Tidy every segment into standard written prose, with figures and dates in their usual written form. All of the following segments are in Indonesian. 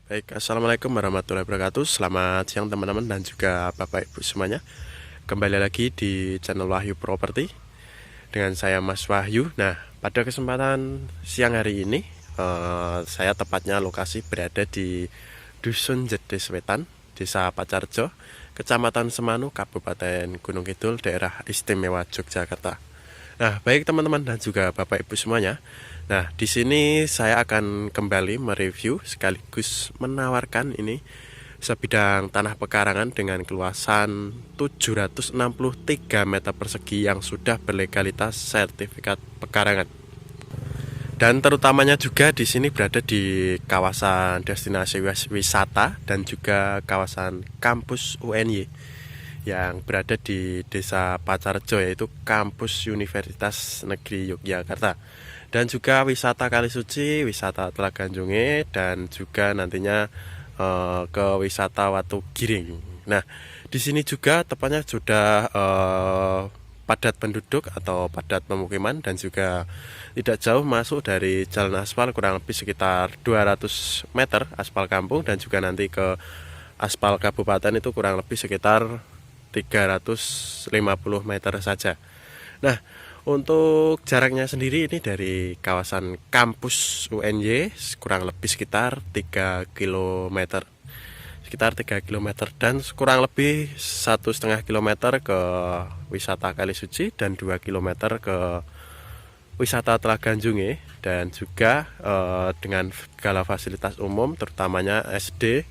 Baik, assalamualaikum warahmatullahi wabarakatuh. Selamat siang teman-teman dan juga bapak ibu semuanya. Kembali lagi di channel Wahyu Properti dengan saya Mas Wahyu. Nah, pada kesempatan siang hari ini saya tepatnya lokasi berada di Dusun Jedes Wetan, Desa Pacarjo, Kecamatan Semanu, Kabupaten Gunung Kidul, Daerah Istimewa Yogyakarta. Nah, baik teman-teman dan juga Bapak Ibu semuanya. Nah, di sini saya akan kembali mereview sekaligus menawarkan ini sebidang tanah pekarangan dengan keluasan 763 meter persegi yang sudah berlegalitas sertifikat pekarangan. Dan terutamanya juga di sini berada di kawasan destinasi wisata dan juga kawasan kampus UNY yang berada di Desa Pacarjo, yaitu kampus Universitas Negeri Yogyakarta, dan juga wisata Kalisuci, wisata Telaga Junge, dan juga nantinya ke wisata Watu Giring. Nah, di sini juga tepatnya sudah padat penduduk atau padat pemukiman dan juga tidak jauh masuk dari jalan aspal, kurang lebih sekitar 200 meter aspal kampung, dan juga nanti ke aspal kabupaten itu kurang lebih sekitar 350 meter saja. Nah, untuk jaraknya sendiri ini dari kawasan kampus UNY kurang lebih sekitar 3 km. Sekitar 3 km dan kurang lebih 1,5 km ke wisata Kalisuci dan 2 km ke wisata Telaga Junge, dan juga dengan segala fasilitas umum terutamanya SD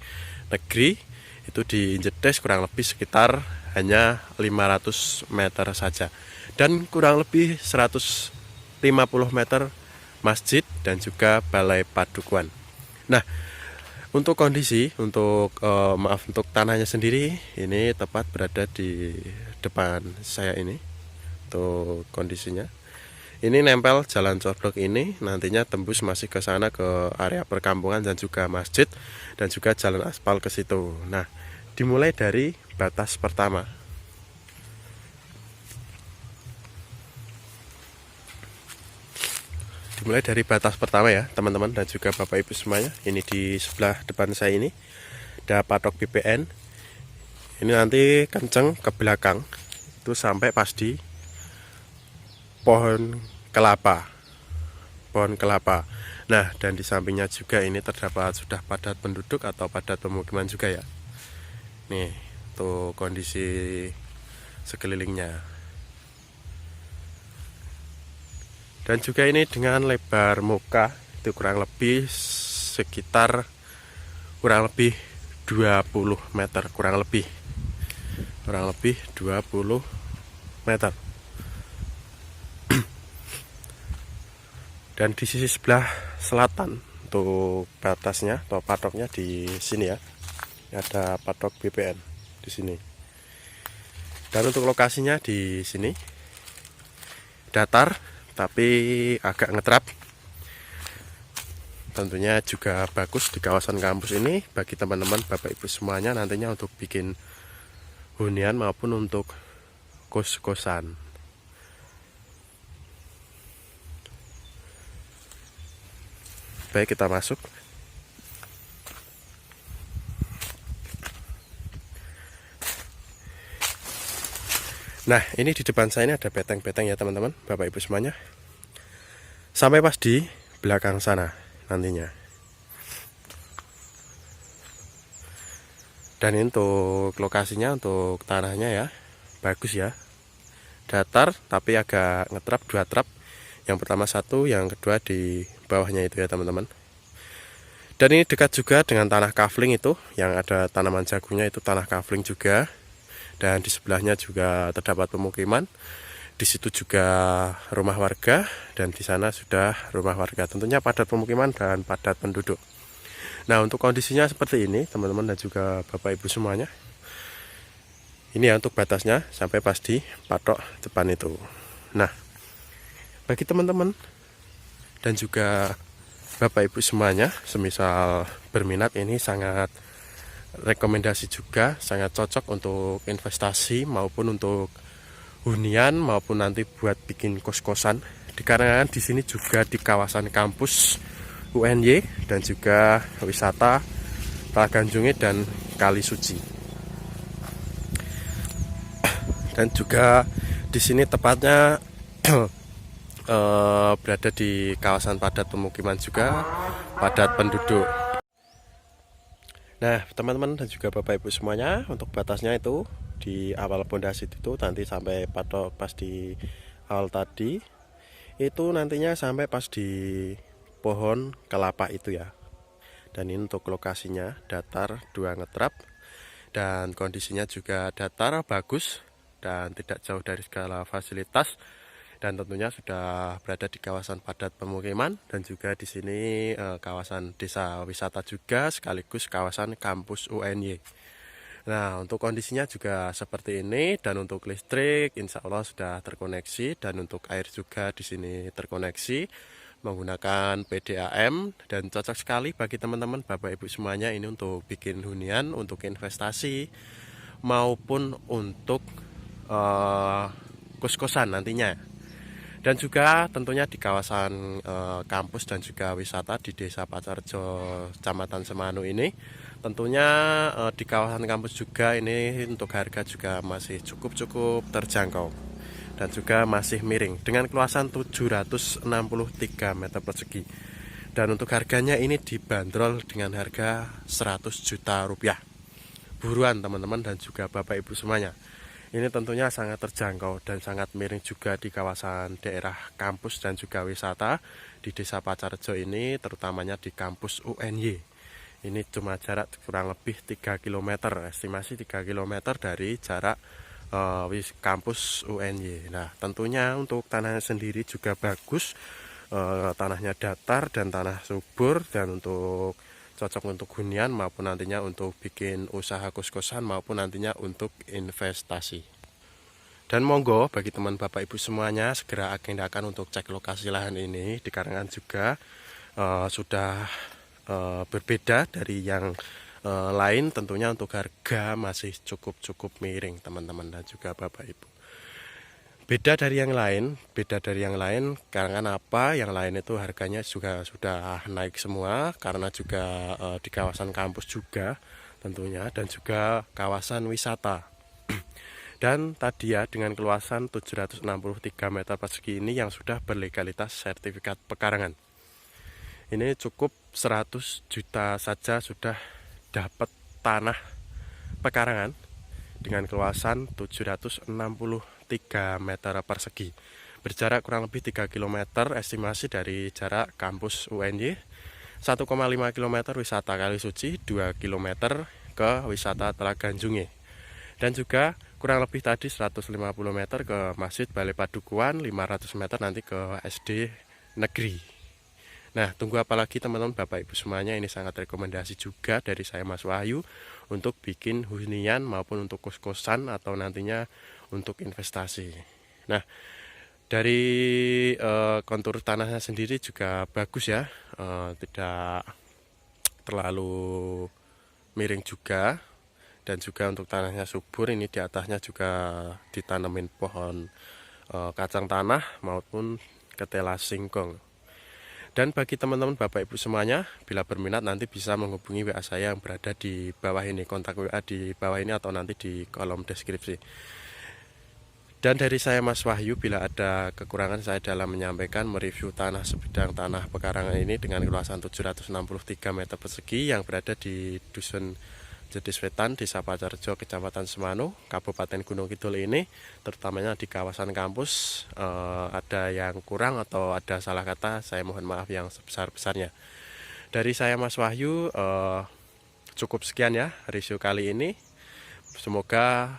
negeri itu di Jedes kurang lebih sekitar hanya 500 meter saja, dan kurang lebih 150 meter masjid dan juga balai padukuan. Nah, untuk kondisi untuk tanahnya sendiri ini tepat berada di depan saya ini. Untuk kondisinya ini nempel jalan codok, ini nantinya tembus masih ke sana ke area perkampungan dan juga masjid dan juga jalan aspal ke situ. Nah, dimulai dari batas pertama. Dimulai dari batas pertama ya, teman-teman dan juga Bapak Ibu semuanya. Ini di sebelah depan saya ini ada patok BPN. Ini nanti kenceng ke belakang itu sampai pas di pohon kelapa. Pohon kelapa. Nah, dan di sampingnya juga ini terdapat sudah padat penduduk atau padat pemukiman juga ya. Nih, tuh kondisi sekelilingnya. Dan juga ini dengan lebar muka itu kurang lebih sekitar 20 meter, kurang lebih 20 meter. Dan di sisi sebelah selatan untuk batasnya atau patoknya di sini ya. Ada patok BPN di sini. Dan untuk lokasinya di sini datar tapi agak ngetrap. Tentunya juga bagus di kawasan kampus ini bagi teman-teman Bapak Ibu semuanya nantinya untuk bikin hunian maupun untuk kos-kosan. Baik, kita masuk. Nah, ini di depan saya ini ada beteng-beteng ya teman-teman, Bapak Ibu semuanya. Sampai pas di belakang sana nantinya. Dan untuk lokasinya, untuk tanahnya ya, bagus ya. Datar tapi agak ngetrap, 2 trap. Yang pertama 1, yang kedua di bawahnya itu ya teman-teman. Dan ini dekat juga dengan tanah kafling itu, yang ada tanaman jagungnya itu tanah kafling juga. Dan di sebelahnya juga terdapat pemukiman. Di situ juga rumah warga, dan di sana sudah rumah warga. Tentunya padat pemukiman dan padat penduduk. Nah, untuk kondisinya seperti ini teman-teman dan juga Bapak Ibu semuanya. Ini ya untuk batasnya sampai pas di patok depan itu. Nah, bagi teman-teman dan juga Bapak Ibu semuanya, semisal berminat, ini sangat rekomendasi juga, sangat cocok untuk investasi maupun untuk hunian maupun nanti buat bikin kos-kosan. Dikarenakan di sini juga di kawasan kampus UNY dan juga wisata Talaganjunge dan Kali Suci. Dan juga di sini tepatnya berada di kawasan padat pemukiman juga, padat penduduk. Nah, teman-teman dan juga Bapak Ibu semuanya, untuk batasnya itu di awal pondasi itu nanti sampai pas di awal tadi itu nantinya sampai pas di pohon kelapa itu ya. Dan ini untuk lokasinya datar, 2 ngetrap, dan kondisinya juga datar, bagus, dan tidak jauh dari segala fasilitas. Dan tentunya sudah berada di kawasan padat pemukiman, dan juga di sini kawasan desa wisata juga sekaligus kawasan kampus UNY. Nah, untuk kondisinya juga seperti ini, dan untuk listrik insya Allah sudah terkoneksi, dan untuk air juga di sini terkoneksi menggunakan PDAM, dan cocok sekali bagi teman-teman Bapak Ibu semuanya ini untuk bikin hunian, untuk investasi maupun untuk kos-kosan nantinya. Dan juga tentunya di kawasan kampus dan juga wisata di Desa Pacarjo, Kecamatan Semanu ini, tentunya di kawasan kampus juga ini untuk harga juga masih cukup terjangkau dan juga masih miring dengan keluasan 763 meter persegi. Dan untuk harganya ini dibanderol dengan harga 100 juta rupiah. Buruan teman-teman dan juga Bapak Ibu semuanya. Ini tentunya sangat terjangkau dan sangat miring juga di kawasan daerah kampus dan juga wisata di Desa Pacarjo ini, terutamanya di kampus UNY. Ini cuma jarak kurang lebih 3 km, estimasi 3 km dari jarak kampus UNY. Nah, tentunya untuk tanahnya sendiri juga bagus, tanahnya datar dan tanah subur, dan untuk cocok untuk hunian maupun nantinya untuk bikin usaha kos-kosan maupun nantinya untuk investasi. Dan monggo bagi teman Bapak Ibu semuanya segera agendakan untuk cek lokasi lahan ini, dikarenakan juga sudah berbeda dari yang lain, tentunya untuk harga masih cukup miring teman-teman dan juga Bapak Ibu. Beda dari yang lain karena apa? Yang lain itu harganya juga sudah naik semua karena juga di kawasan kampus juga tentunya, dan juga kawasan wisata. Dan tadi ya dengan keluasan 763 meter persegi ini yang sudah berlegalitas sertifikat pekarangan. Ini cukup 100 juta saja sudah dapat tanah pekarangan dengan keluasan 763 meter persegi, berjarak kurang lebih 3 km estimasi dari jarak kampus UNY, 1,5 km wisata Kali Suci, 2 km ke wisata Talaganjunge, dan juga kurang lebih tadi 150 meter ke Masjid Balai Padukuhan, 500 meter nanti ke SD Negeri. Nah, tunggu apa lagi teman-teman Bapak Ibu semuanya, ini sangat rekomendasi juga dari saya Mas Wahyu untuk bikin hunian maupun untuk kos-kosan atau nantinya untuk investasi. Nah, dari kontur tanahnya sendiri juga bagus ya, tidak terlalu miring juga, dan juga untuk tanahnya subur. Ini di atasnya juga ditanemin pohon kacang tanah maupun ketela singkong. Dan bagi teman-teman Bapak Ibu semuanya, bila berminat nanti bisa menghubungi WA saya yang berada di bawah ini, kontak WA di bawah ini atau nanti di kolom deskripsi. Dan dari saya Mas Wahyu, bila ada kekurangan saya dalam menyampaikan mereview tanah sebidang tanah pekarangan ini dengan luasan 763 meter persegi yang berada di Dusun Jediswetan, Desa Pacarjo, Kecamatan Semanu, Kabupaten Gunung Kidul ini, terutamanya di kawasan kampus, ada yang kurang atau ada salah kata, saya mohon maaf yang sebesar-besarnya. Dari saya Mas Wahyu, cukup sekian ya review kali ini. Semoga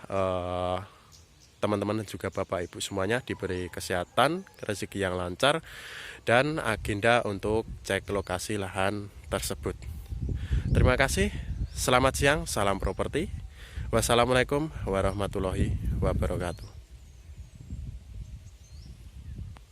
teman-teman dan juga Bapak Ibu semuanya diberi kesehatan, rezeki yang lancar, dan agenda untuk cek lokasi lahan tersebut. Terima kasih. Selamat siang, salam properti. Wassalamualaikum warahmatullahi wabarakatuh.